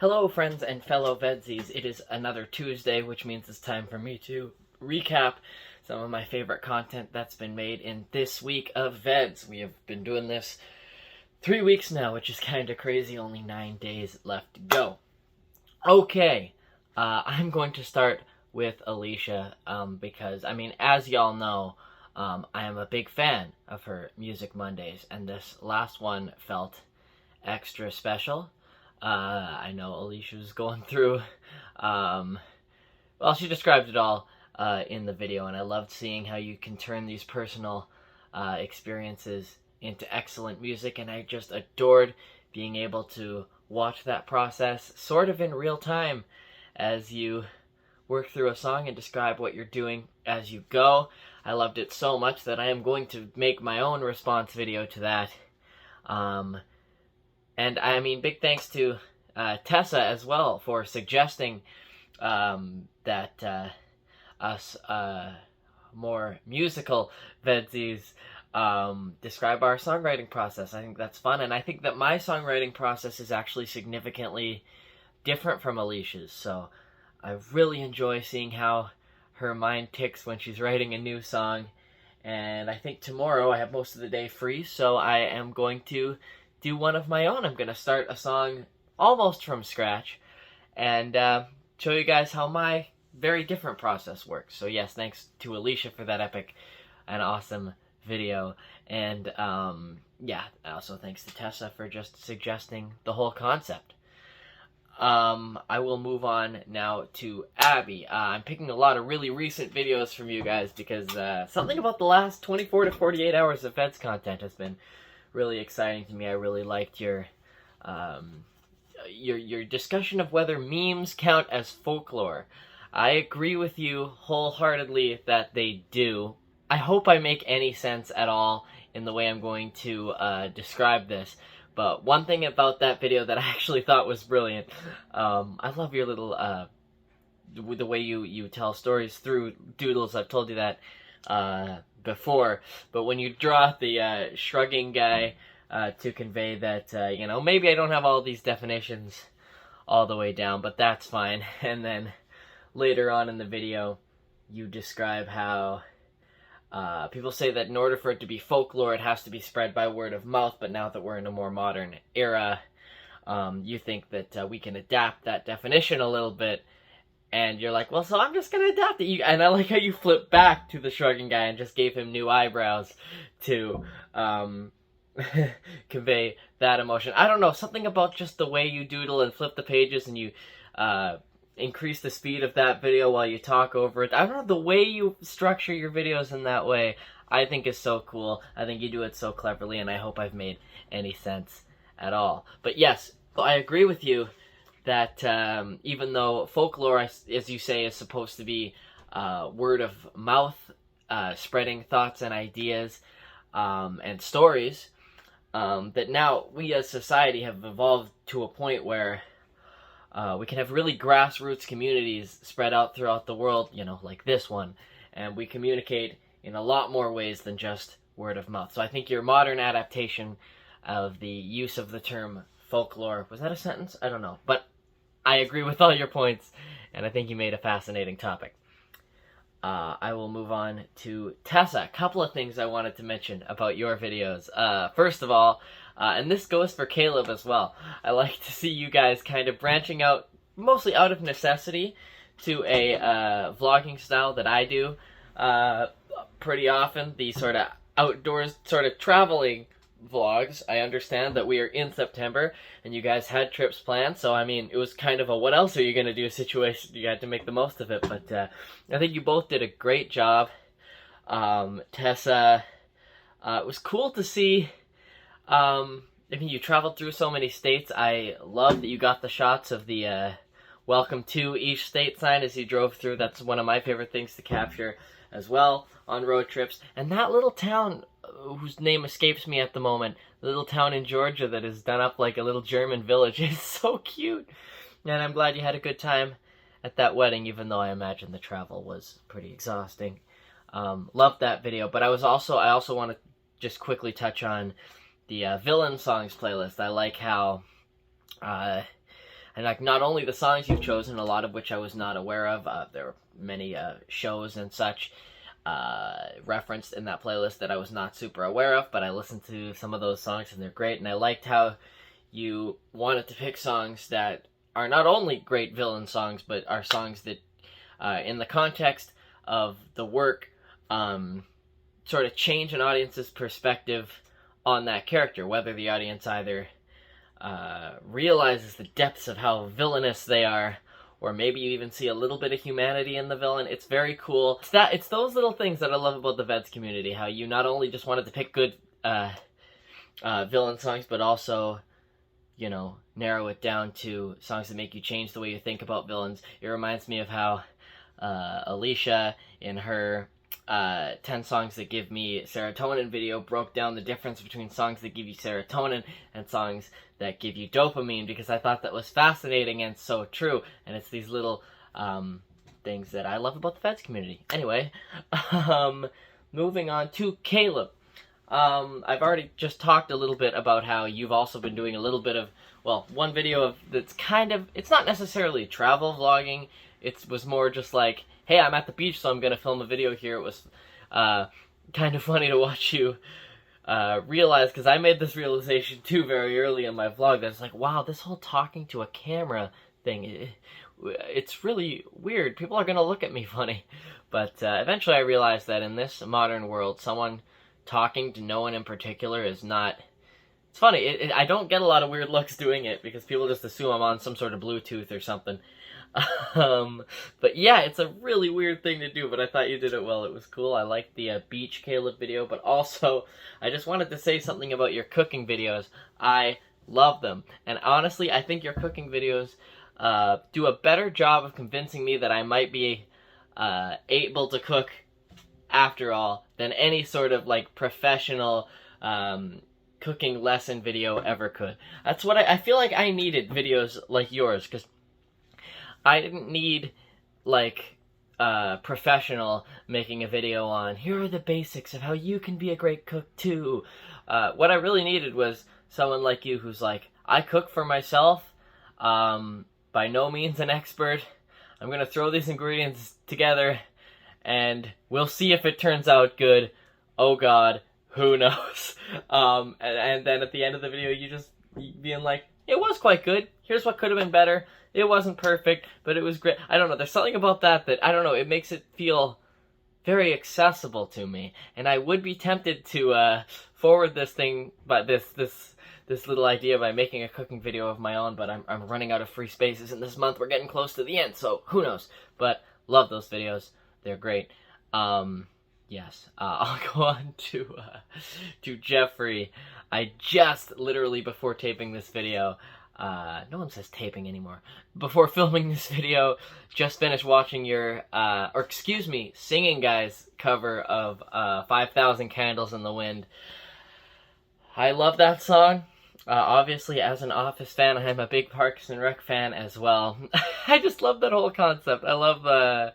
Hello friends and fellow VEDSies, it is another Tuesday, which means it's time for me to recap some of my favorite content that's been made in this week of VEDS. We have been doing this 3 weeks now, which is kind of crazy, only 9 days left to go. Okay, I'm going to start with Alicia, because, as y'all know, I am a big fan of her Music Mondays, and this last one felt extra special. I know Alicia was going through, she described it all in the video, and I loved seeing how you can turn these personal experiences into excellent music, and I just adored being able to watch that process sort of in real time as you work through a song and describe what you're doing as you go. I loved it so much that I am going to make my own response video to that. And big thanks to Tessa as well for suggesting that us more musical VEDSies describe our songwriting process. I think that's fun, and I think that my songwriting process is actually significantly different from Alicia's, so I really enjoy seeing how her mind ticks when she's writing a new song, and I think tomorrow I have most of the day free, so I am going to do one of my own. I'm going to start a song almost from scratch and show you guys how my very different process works. So yes, thanks to Alicia for that epic and awesome video, and also thanks to Tessa for just suggesting the whole concept. I will move on now to Abbey. I'm picking a lot of really recent videos from you guys because something about the last 24 to 48 hours of VEDS content has been really exciting to me. I really liked your discussion of whether memes count as folklore. I agree with you wholeheartedly that they do. I hope I make any sense at all in the way I'm going to describe this. But one thing about that video that I actually thought was brilliant, I love your little, the way you tell stories through doodles. I've told you that before, but when you draw the shrugging guy to convey that, maybe I don't have all these definitions all the way down, but that's fine. And then later on in the video, you describe how people say that in order for it to be folklore, it has to be spread by word of mouth, but now that we're in a more modern era, you think that we can adapt that definition a little bit, and you're like, well, so I'm just going to adapt it. And I like how you flip back to the shrugging guy and just gave him new eyebrows to convey that emotion. I don't know, something about just the way you doodle and flip the pages and you increase the speed of that video while you talk over it. I don't know, the way you structure your videos in that way, I think is so cool. I think you do it so cleverly, and I hope I've made any sense at all. But yes, I agree with you that even though folklore, as you say, is supposed to be word of mouth, spreading thoughts and ideas and stories, that now we as society have evolved to a point where we can have really grassroots communities spread out throughout the world, like this one, and we communicate in a lot more ways than just word of mouth. So I think your modern adaptation of the use of the term folklore, was that a sentence? I don't know, but I agree with all your points, and I think you made a fascinating topic. I will move on to Tessa. A couple of things I wanted to mention about your videos. First of all, and this goes for Caleb as well, I like to see you guys kind of branching out, mostly out of necessity, to a vlogging style that I do pretty often, the sort of outdoors, sort of traveling vlogs. I understand that we are in September, and you guys had trips planned, so it was kind of a what else are you going to do situation. You had to make the most of it, but I think you both did a great job. Tessa, it was cool to see. You traveled through so many states. I love that you got the shots of the welcome to each state sign as you drove through. That's one of my favorite things to capture as well on road trips. And that little town, whose name escapes me at the moment, the little town in Georgia that is done up like a little German village, is so cute. And I'm glad you had a good time at that wedding, even though I imagine the travel was pretty exhausting. Loved that video. But I also want to just quickly touch on the Villain Songs playlist. I like how I And like, not only the songs you've chosen, a lot of which I was not aware of, there were many shows and such referenced in that playlist that I was not super aware of, but I listened to some of those songs and they're great, and I liked how you wanted to pick songs that are not only great villain songs, but are songs that, in the context of the work, sort of change an audience's perspective on that character, whether the audience either realizes the depths of how villainous they are, or maybe you even see a little bit of humanity in the villain. It's very cool. It's those little things that I love about the VEDS community, how you not only just wanted to pick good villain songs, but also, you know, narrow it down to songs that make you change the way you think about villains. It reminds me of how Alicia, in her 10 songs that give me serotonin video, broke down the difference between songs that give you serotonin and songs that give you dopamine, because I thought that was fascinating and so true, and it's these little things that I love about the VEDS community. Anyway, moving on to Caleb. I've already just talked a little bit about how you've also been doing a little bit of, well, one video of that's kind of, it's not necessarily travel vlogging, it was more just like, hey, I'm at the beach, so I'm going to film a video here. It was kind of funny to watch you realize, because I made this realization too very early in my vlog, that it's like, wow, this whole talking to a camera thing, it's really weird. People are going to look at me funny. But eventually I realized that in this modern world, someone talking to no one in particular is not... It's funny, I don't get a lot of weird looks doing it, because people just assume I'm on some sort of Bluetooth or something. But yeah, it's a really weird thing to do, but I thought you did it well. It was cool. I liked the Beach Caleb video, but also, I just wanted to say something about your cooking videos. I love them. And honestly, I think your cooking videos do a better job of convincing me that I might be able to cook after all than any sort of like professional cooking lesson video ever could. That's what I feel like I needed videos like yours, because I didn't need, like, professional making a video on, here are the basics of how you can be a great cook, too. What I really needed was someone like you who's like, I cook for myself, by no means an expert, I'm going to throw these ingredients together, and we'll see if it turns out good. Oh god, who knows? And then at the end of the video, you just being like, it was quite good, here's what could have been better. It wasn't perfect, but it was great. I don't know, there's something about that I don't know, it makes it feel very accessible to me. And I would be tempted to forward this thing, but this little idea by making a cooking video of my own, but I'm running out of free spaces in this month. We're getting close to the end, so who knows? But love those videos. They're great. Yes, I'll go on to Jeffrey. I just, literally before taping this video, no one says taping anymore. Before filming this video, just finished watching your, or excuse me, Singing Guy's cover of 5,000 Candles in the Wind. I love that song. Obviously, as an Office fan, I'm a big Parks and Rec fan as well. I just love that whole concept. I love, I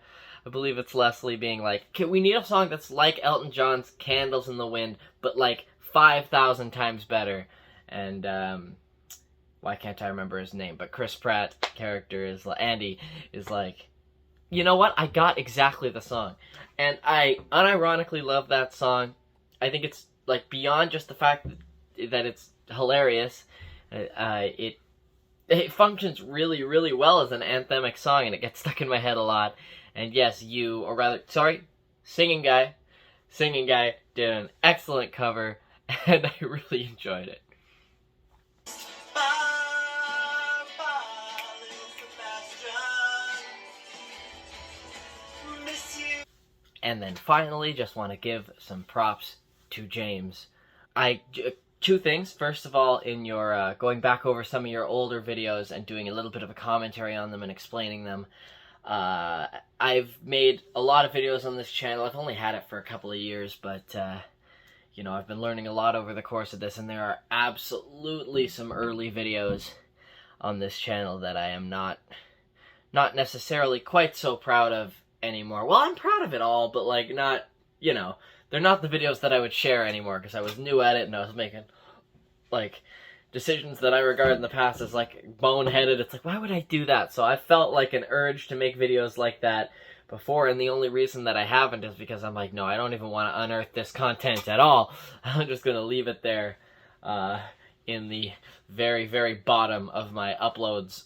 believe it's Leslie being like, we need a song that's like Elton John's Candles in the Wind, but like 5,000 times better. And, why can't I remember his name? But Chris Pratt character is Andy is like, you know what? I got exactly the song, and I unironically love that song. I think it's like beyond just the fact that it's hilarious. It functions really, really well as an anthemic song, and it gets stuck in my head a lot. And yes, Singing Guy did an excellent cover, and I really enjoyed it. And then finally, just want to give some props to James. Two things. First of all, in your going back over some of your older videos and doing a little bit of a commentary on them and explaining them, I've made a lot of videos on this channel. I've only had it for a couple of years, but you know, I've been learning a lot over the course of this, and there are absolutely some early videos on this channel that I am not necessarily quite so proud of anymore. Well, I'm proud of it all, but like not, you know, they're not the videos that I would share anymore, because I was new at it and I was making like decisions that I regard in the past as like boneheaded. It's like, why would I do that? So I felt like an urge to make videos like that before, and the only reason that I haven't is because I'm like, no, I don't even want to unearth this content at all. I'm just going to leave it there in the very, very bottom of my uploads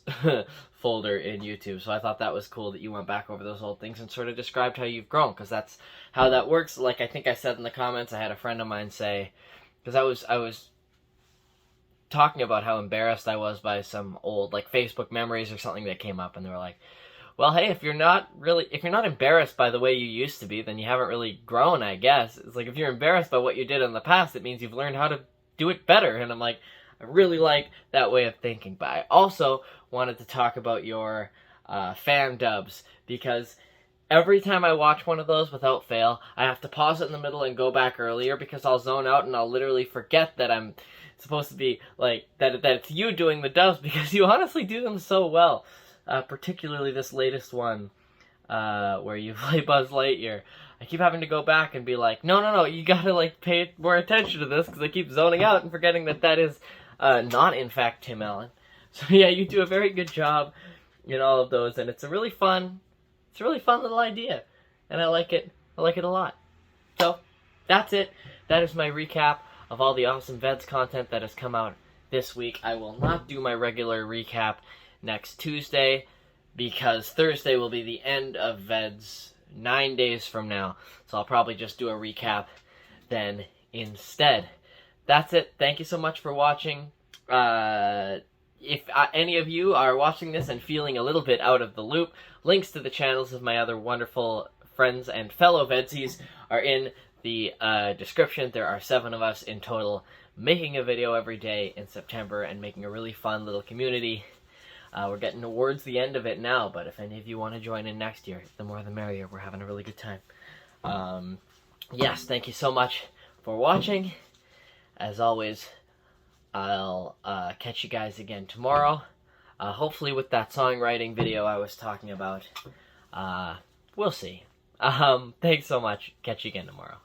folder in YouTube. So I thought that was cool that you went back over those old things and sort of described how you've grown, because that's how that works. Like I think I said in the comments, I had a friend of mine say, because I was talking about how embarrassed I was by some old like Facebook memories or something that came up, and they were like, well, hey, if you're not embarrassed by the way you used to be, then you haven't really grown, I guess. It's like, if you're embarrassed by what you did in the past, it means you've learned how to do it better. And I'm like, I really like that way of thinking. But I also wanted to talk about your fan dubs, because every time I watch one of those without fail, I have to pause it in the middle and go back earlier, because I'll zone out and I'll literally forget that I'm supposed to be like that it's you doing the dubs, because you honestly do them so well. Particularly this latest one where you play Buzz Lightyear. I keep having to go back and be like, no, you gotta like pay more attention to this, because I keep zoning out and forgetting that is not in fact Tim Allen. So yeah, you do a very good job in all of those, and it's a really fun little idea, and I like it a lot. So that's it. That is my recap of all the awesome VEDS content that has come out this week. I will not do my regular recap next Tuesday, because Thursday will be the end of VEDS 9 days from now, so I'll probably just do a recap then instead. That's it. Thank you so much for watching. If any of you are watching this and feeling a little bit out of the loop, links to the channels of my other wonderful friends and fellow VEDSies are in the description. There are 7 of us in total making a video every day in September and making a really fun little community. We're getting towards the end of it now, but if any of you want to join in next year, the more the merrier. We're having a really good time. Yes, thank you so much for watching. As always, I'll catch you guys again tomorrow. Hopefully with that songwriting video I was talking about. We'll see. Thanks so much. Catch you again tomorrow.